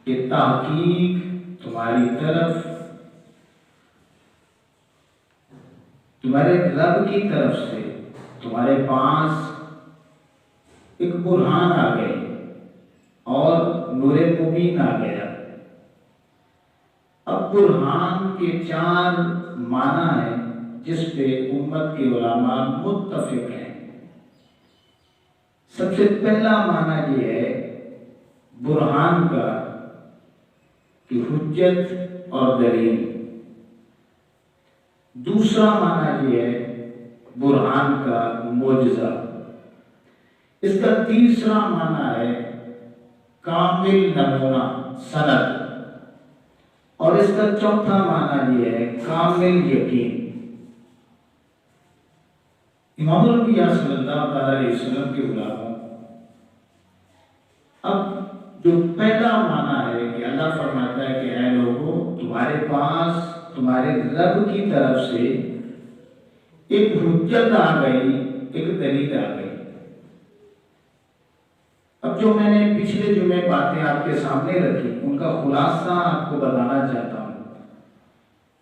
کہ تحقیق تمہاری طرف، تمہارے رب کی طرف سے تمہارے پاس ایک برہان آ گئی اور نور مبین آ گیا۔ اب برہان کے 4 معنی ہیں جس پہ امت کے علماء متفق ہیں۔ سب سے پہلا معنی یہ ہے برہان کا کہ حجت اور دلیل۔ دوسرا معنی یہ ہے برہان کا معجزہ۔ اس کا تیسرا معنی ہے کامل نمونہ، سند، اور اس کا چوتھا معنی یہ ہے کامل یقین۔ امام الانبیاء صلی اللہ علیہ وسلم کے غلاموں، اب جو پہلا معنی ہے کہ اللہ فرماتا ہے کہ اے لوگوں، تمہارے پاس تمہارے رب کی طرف سے ایک حجت آ گئی، ایک دلیل آ گئی۔ اب جو میں نے پچھلے جمعے باتیں آپ کے سامنے رکھی، ان کا خلاصہ آپ کو بتانا چاہتا ہوں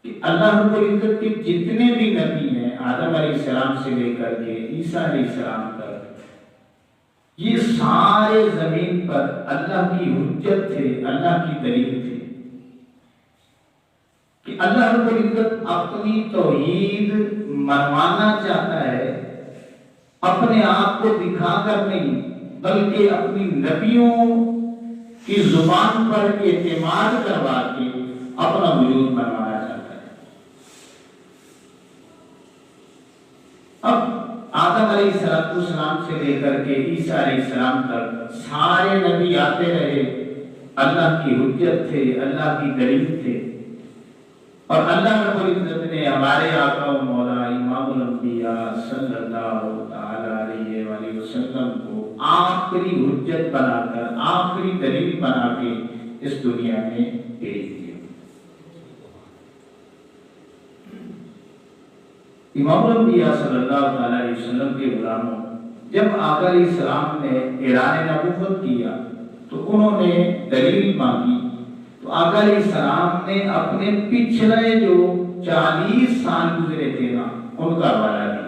کہ اللہ رب العزت کے جتنے بھی نبی ہیں، آدم علیہ السلام سے لے کر کے عیسیٰ علیہ السلام تک، یہ سارے زمین پر اللہ کی حجت تھے، اللہ کی دلیل تھے کہ اللہ رب العزت اپنی توحید منوانا چاہتا ہے، اپنے آپ کو دکھا کر نہیں بلکہ اپنی نبیوں کی زبان پر اعتماد کروا کے اپنا وجود منوانا چاہتا ہے۔ اب آدم علیہ السلام سے لے کر کے عیسیٰ علیہ السلام تک سارے نبی آتے رہے، اللہ کی حجت تھے، اللہ کی دلیل تھے، اور اللہ رب العزت نے ہمارے آقا و مولا امام الانبیاء صلی اللہ علیہ وآلہ وسلم کو آخری حجت بنا کر، آخری دلیل بنا کے اس دنیا میں بھیج دیا۔ امام الانبیاء صلی اللہ علیہ وسلم کے غلاموں، جب آقا علیہ السلام نے اعلان نبوت کیا تو انہوں نے دلیل مانگی، تو آقا علیہ السلام نے اپنے پچھلے جو 40 سال گزرے تھے نا، ان کا حوالہ دیا۔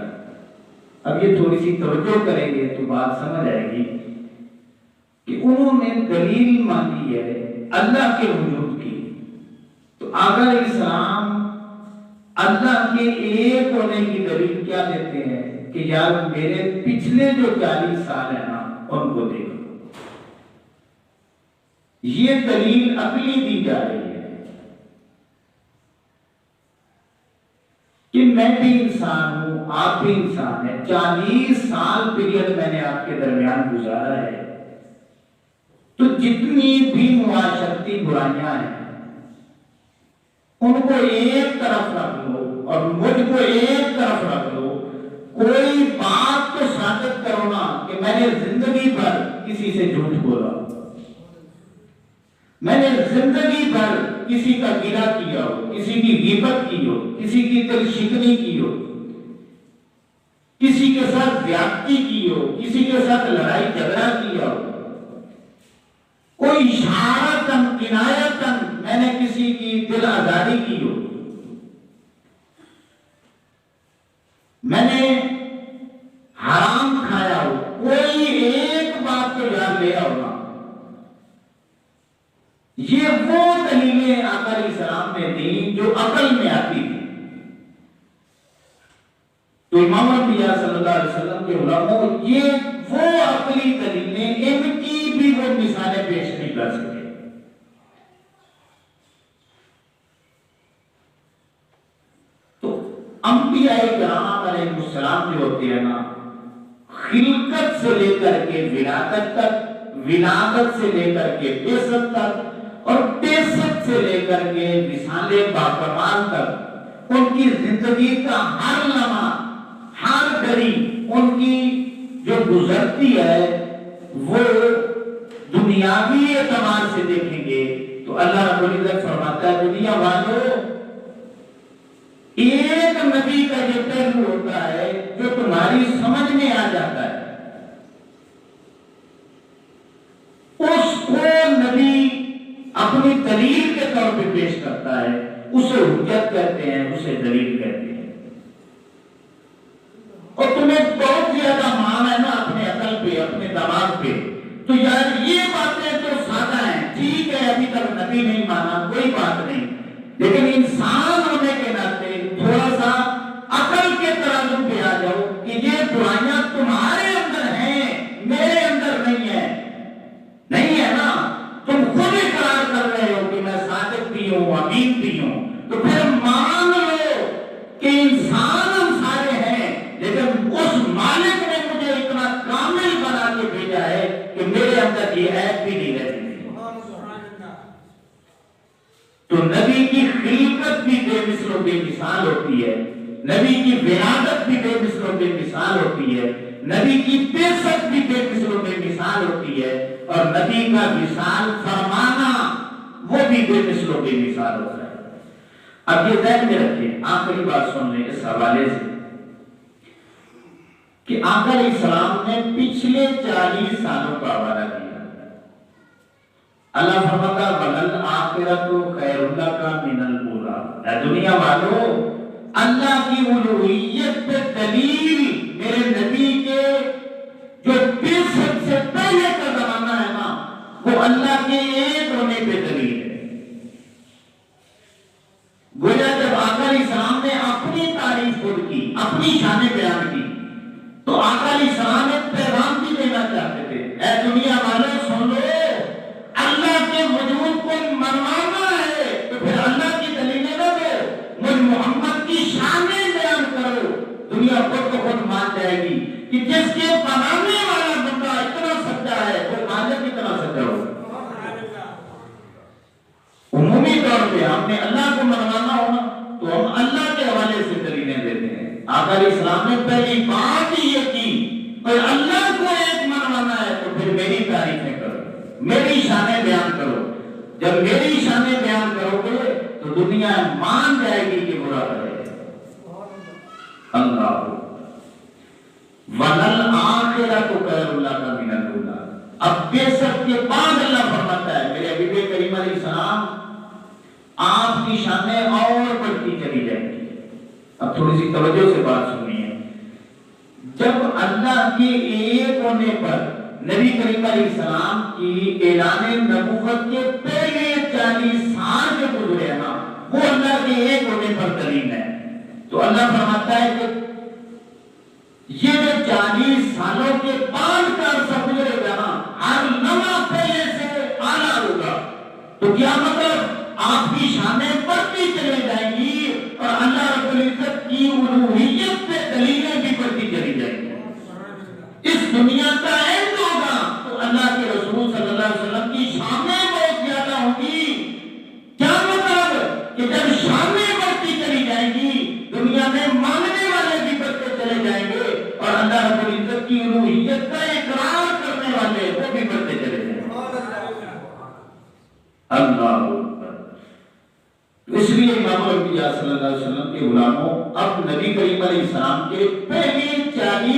اب یہ تھوڑی سی توجہ کریں گے تو بات سمجھ آئے گی کہ انہوں نے دلیل مانگی ہے اللہ کے وجود کی، تو آقا علیہ السلام اللہ کے ایک ہونے کی دلیل کیا دیتے ہیں کہ یار میرے پچھلے جو 40 سال ہیں نا ان کو دیکھو۔ یہ دلیل عقلی دی جا رہی ہے کہ میں بھی انسان ہوں، آپ بھی انسان ہیں، 40 سال پیریڈ میں نے آپ کے درمیان گزارا ہے، تو جتنی بھی معاشرتی برائیاں ہیں ان کو ایک طرف رکھ لو اور مجھ کو ایک طرف رکھ لو، کوئی بات تو ثابت کرو نا کہ میں نے زندگی بھر کسی سے جھوٹ بولا، میں نے زندگی بھر کسی کا گناہ کیا ہو، کسی کی غیبت کی ہو، کسی کی دل شکنی کی ہو، کسی کے ساتھ زیادتی کی ہو، کسی کے ساتھ لڑائی جھگڑا کیا ہو، کوئی اشارتاً کنایتاً میں نے کسی کی دل آزاری کی ہو، میں نے حرام کھایا ہو، کوئی ایک بات تو یاد لیا ہوگا۔ یہ وہ دلیلیں آقا علیہ السلام نے دی جو عقل میں آتی تھی۔ تو امام الانبیاء صلی اللہ علیہ وسلم کے علماء یہ وہ عقلی دلیلیں، ان کی بھی وہ مثالیں پیش نہیں کر سکے۔ تو انبیاء کرام علیہ السلام جو ہوتے ہیں نا، خلقت سے لے کر کے ولادت تک، ولادت سے لے کر کے بعثت تک، اور بعثت سے لے کر کے وصال باکمال تک، ان کی زندگی کا ہر لمحہ، ہر گھڑی ان کی جو گزرتی ہے وہ دنیاوی اعتبار سے دیکھیں گے تو اللہ رب العزت فرماتا ہے دنیا والو، ایک نبی کا یہ پہلو ہوتا ہے جو تمہاری سمجھ میں آ جاتا ہے، اس کو نبی اپنی دلیل کے طور پہ پیش کرتا ہے، اسے حجت کہتے ہیں، اسے دلیل کہتے ہیں۔ اور تمہیں بہت زیادہ مان ہے نا اپنے عقل پہ، اپنے دماغ پہ، تو یار یہ باتیں تو سادہ ہیں، ٹھیک ہے ابھی تک نبی نہیں مانا کوئی بات نہیں، لیکن انسان ہونے کے ناطے تھوڑا سا عقل کے ترازو پہ آ جاؤ کہ یہ برائیاں تمہارے اندر ہیں، میرے اندر نہیں ہے، نہیں ہے نا؟ تم خود اقرار کر رہے ہو کہ میں صادق بھی ہوں، امین بھی ہوں، تو پھر مان لو کہ انسان ہم سارے ہیں، لیکن اس مالک نے مجھے اتنا کامل بنا کے بھیجا ہے کہ میرے اندر یہ عیب بھی نہیں رہتی۔ تو نبی کی خلقت بھی بے مثل و بے مثال ہوتی ہے، نبی کی ولادت بھی بے مثل و بے مثال ہوتی ہے، نبی کی بعثت بھی بے مثل و بے مثال ہوتی ہے، اور نبی کا وصال فرمانا وہ بھی بے مثل و بے مثال ہوتا ہے۔ اب یہ ذہن میں رکھیں، آخری بات سن لیں اس حوالے سے کہ آقا علیہ السلام نے پچھلے 40 سالوں کا حوالہ دیا۔ اللہ فرماتا وَلَلْآخِرَةُ خَيْرٌ لَكَ مِنَ الْأُولَىٰ، اے دنیا والو، اللہ کی الوہیت پہ دلیل میرے نبی کے جو بعثت سے پہلے کا زمانہ ہے نا، وہ اللہ کے ایک ہونے پہ دلیل ہے۔ گویا جب آقا علیہ السلام نے اپنی تعریف خود کی، اپنی شان بیان کی، تو آقا علیہ السلام ایک پیغام بھی دینا چاہتے تھے، اے دنیا والوں سن لو، اللہ کے وجود کو منوانا ہے تو پھر اللہ کی دلیلیں نہ دو، مجھ محمد کی شانیں بیان کرو، دنیا خود کو خود مان جائے گی کہ جس کے بنانے والا بندہ اتنا سچا ہے وہ مالک اتنا سچا ہو۔ عمومی طور پہ ہم نے اللہ کو منوانا ہونا تو ہم اللہ کے حوالے سے دلیلیں دیتے ہیں۔ آقا علیہ السلام نے پہلی بات ہی یہ کی، اور اللہ کو ایک منوانا ہے تو پھر میری تعریفیں کرو، میری شانیں بیان کرو، جب میری شانیں بیان کرو گے تو دنیا مان جائے گی کہ برا ہے۔ اللہ وَلَلْآخِرَةُ خَيْرٌ لَكَ مِنَ الْأُولَىٰ، اب بعثت کے بعد اللہ فرماتا ہے میرے حبیب کریم علیہ السلام آپ کی شانیں اور بڑھتی چلی جائیں گی۔ اب تھوڑی سی توجہ سے بات سنیے، جب اللہ کے ایک ہونے پر نبی کریم علیہ السلام کی اعلان نبوت کے پہلے 40 سال جو گزرے نا، وہ اللہ کے ایک ہونے پر دلیل ہے، تو اللہ فرماتا ہے کہ یہ جو 40 سالوں کے بعد کا عرصہ گزرے گا نا، ہر لمحہ پہلے سے اعلیٰ ہوگا، تو کیا مطلب آپ کی شانیں بڑھتی چلی جائیں گی اور اللہ رب العزت کی الوہیت پہ دلیلیں بھی بڑھتی چلی جائیں گی۔ اس دنیا کا اینڈ ہوگا تو اللہ کے رسول صلی اللہ علیہ وسلم کی شانیں بہت زیادہ ہوں گی۔ کیا مطلب کہ جب شانیں بڑھتی چلی جائیں گی، دنیا میں ماننے والے بھی بڑھتے چلے جائیں گے، اور اللہ رب العزت کی الوہیت کا اقرار کرنے والے وہ بھی بڑھتے چلے جائیں گے۔ اللہ اس لیے امام الانبیاء صلی اللہ علیہ وسلم کے غلاموں، اب نبی کریم علیہ السلام کے پہلے 40